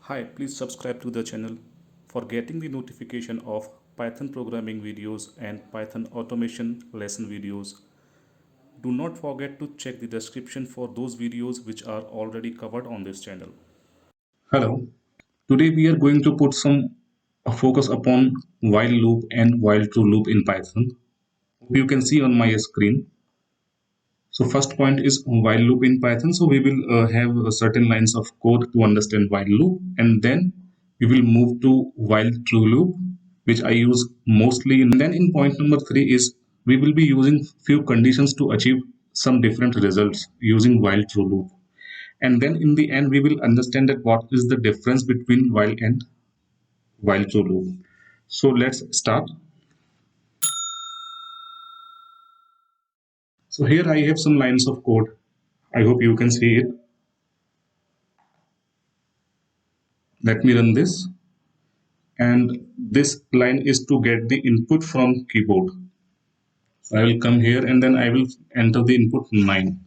Hi, please subscribe to the channel for getting the notification of Python programming videos and Python automation lesson videos. Do not forget to check the description for those videos which are already covered on this channel. Hello, today we are going to put some focus upon while loop and while true loop in Python. You can see on my screen. So first point is while loop in Python. So we will have certain lines of code to understand while loop, and then we will move to while true loop, which I use mostly. And then in point number 3 is we will be using few conditions to achieve some different results using while true loop. And then in the end, we will understand that what is the difference between while and while true loop. So let's start. So here I have some lines of code. I hope you can see it. Let me run this. And this line is to get the input from keyboard. So I will come here and then I will enter the input 9.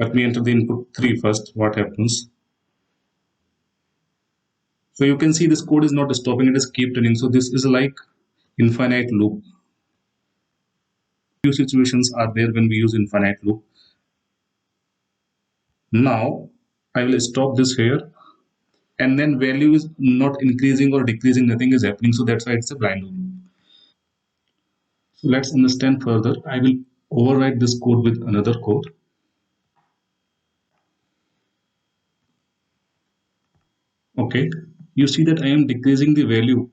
Let me enter the input 3 first. What happens? So you can see this code is not stopping, it is keep running. So this is like infinite loop. Few situations are there when we use infinite loop. Now I will stop this here, and then value is not increasing or decreasing, nothing is happening. So that's why it's a blind loop. So let's understand further. I will overwrite this code with another code. Okay, you see that I am decreasing the value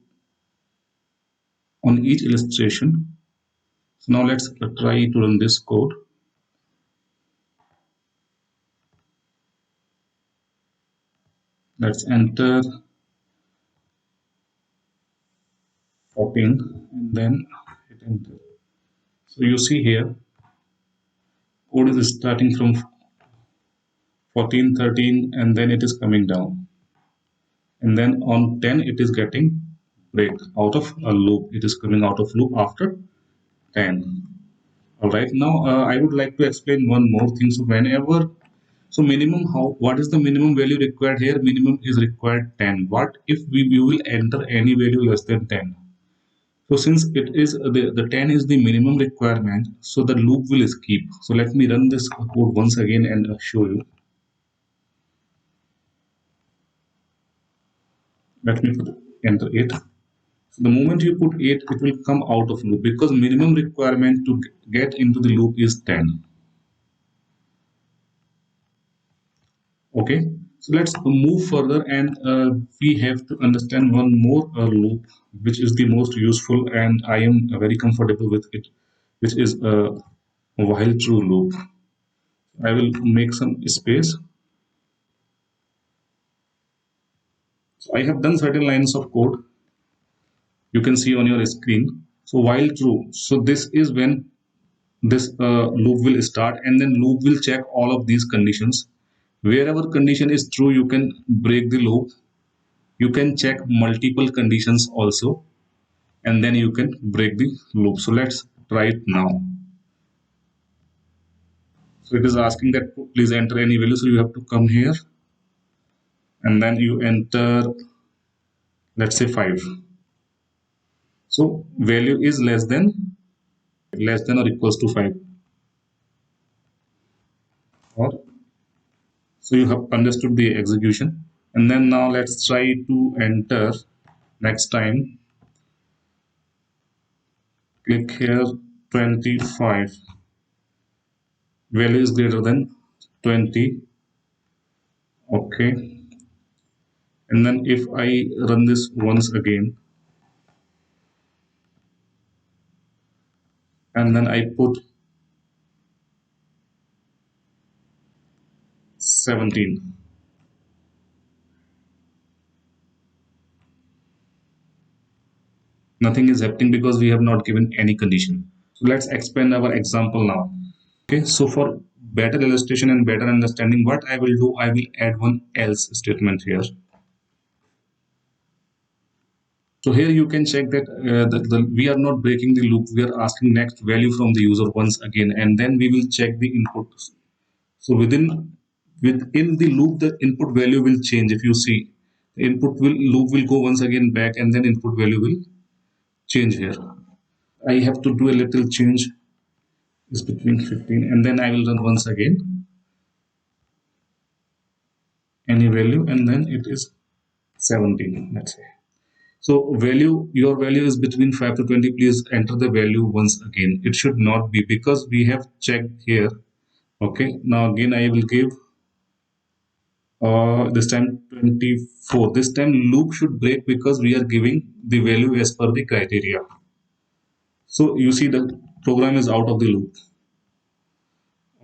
on each illustration. So now let's try to run this code. Let's enter 14 and then hit enter. So you see here code is starting from 14, 13, and then it is coming down. And then on 10 it is getting break out of a loop. It is coming out of loop after 10. All right, now I would like to explain one more thing. So whenever, so minimum, how, what is the minimum value required here? Minimum is required 10. What if we will enter any value less than 10? So since it is the 10 is the minimum requirement, so the loop will skip. So let me run this code once again and show you. Let me put enter 8. So the moment you put 8, it will come out of loop because minimum requirement to get into the loop is 10. Okay, so let's move further, and we have to understand one more loop which is the most useful and I am very comfortable with it, which is a while true loop. I will make some space. So I have done certain lines of code you can see on your screen. So while true, so this is when this loop will start, and then loop will check all of these conditions. Wherever condition is true, you can break the loop. You can check multiple conditions also, and then you can break the loop. So let's try it now. So it is asking that please enter any value. So you have to come here and then you enter, let's say 5. So value is less than or equals to 5. Or so you have understood the execution. And then now let's try to enter next time. Click here 25. Value is greater than 20. Okay. And then if I run this once again, and then I put 17. Nothing is happening because we have not given any condition. So let's expand our example now. Okay, so for better illustration and better understanding, what I will do, I will add one else statement here. So here you can check that we are not breaking the loop. We are asking next value from the user once again, and then we will check the input. So within within the loop the input value will change. If you see, the input will loop will go once again back, and then input value will change here. I have to do a little change, is between 15, and then I will run once again any value, and then it is 17, let's say. So value, your value is between 5 to 20. Please enter the value once again. It should not be, because we have checked here. Okay, now again I will give this time 24. This time loop should break because we are giving the value as per the criteria. So you see the program is out of the loop.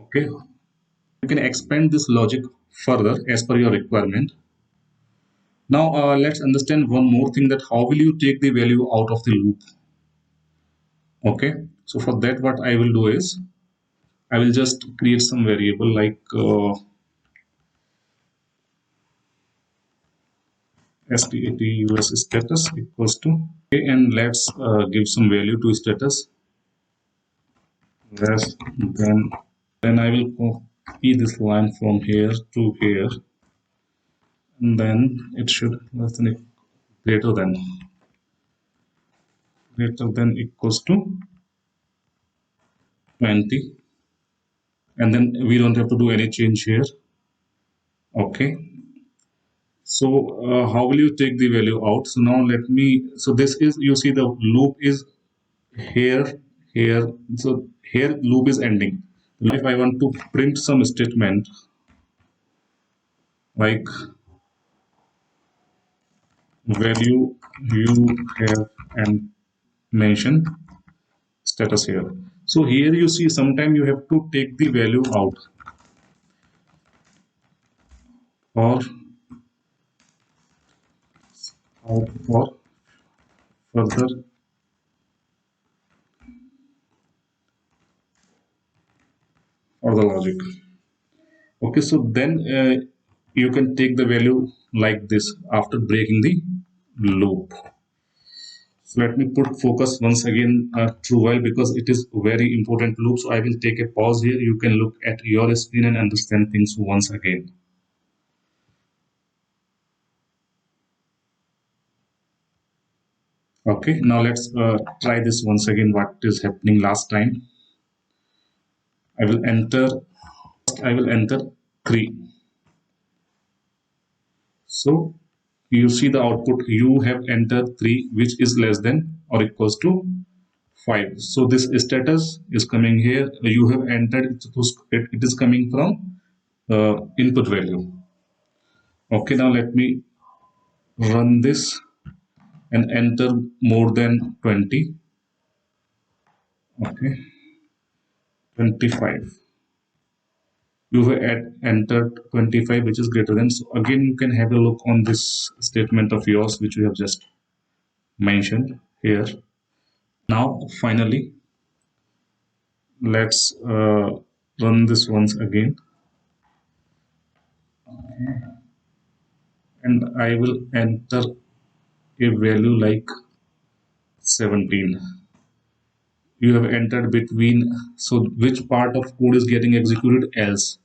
Okay, you can expand this logic further as per your requirement. Now let's understand one more thing, that how will you take the value out of the loop. Okay, so for that what I will do is I will just create some variable like status status equals to, okay, and let's give some value to status less than. Then I will copy this line from here to here, and then it should less than greater than equals to 20, and then we don't have to do any change here. Okay, so how will you take the value out? So now let me, so this is, you see the loop is here, here, so here loop is ending. If I want to print some statement like value you have and mention status here. So here you see sometime you have to take the value out, or for further or the logic. Okay, so then you can take the value like this after breaking the loop. So let me put focus once again true while, because it is very important loop. So I will take a pause here. You can look at your screen and understand things once again. Okay, now let's try this once again. What is happening last time? I will enter 3. So you see the output, you have entered 3, which is less than or equals to 5. So this status is coming here. You have entered, it is coming from input value. Okay, now let me run this and enter more than 20. Okay, 25. You have entered 25, which is greater than. So again you can have a look on this statement of yours which we have just mentioned here. Now finally let's run this once again, and I will enter a value like 17. You have entered between, so which part of code is getting executed? Else,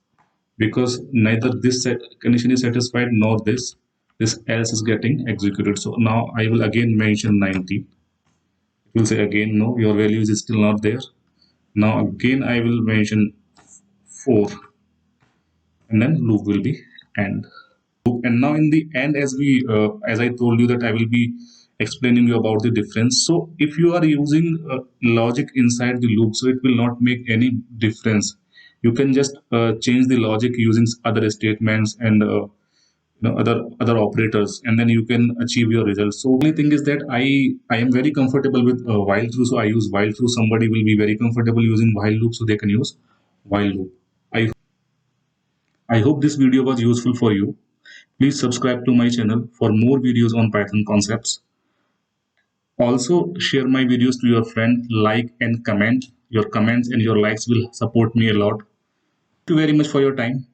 because neither this condition is satisfied nor this else is getting executed. So now I will again mention 19. It will say again no, your value is still not there. Now again I will mention 4, and then loop will be end. And now in the end, as I told you that I will be explaining you about the difference. So if you are using logic inside the loop, so it will not make any difference. You can just change the logic using other statements and other operators, and then you can achieve your results. So only thing is that I am very comfortable with while true, so I use while true. Somebody will be very comfortable using while loop, so they can use while loop. I hope this video was useful for you. Please subscribe to my channel for more videos on Python concepts. Also, share my videos to your friend, like and comment. Your comments and your likes will support me a lot. Thank you very much for your time.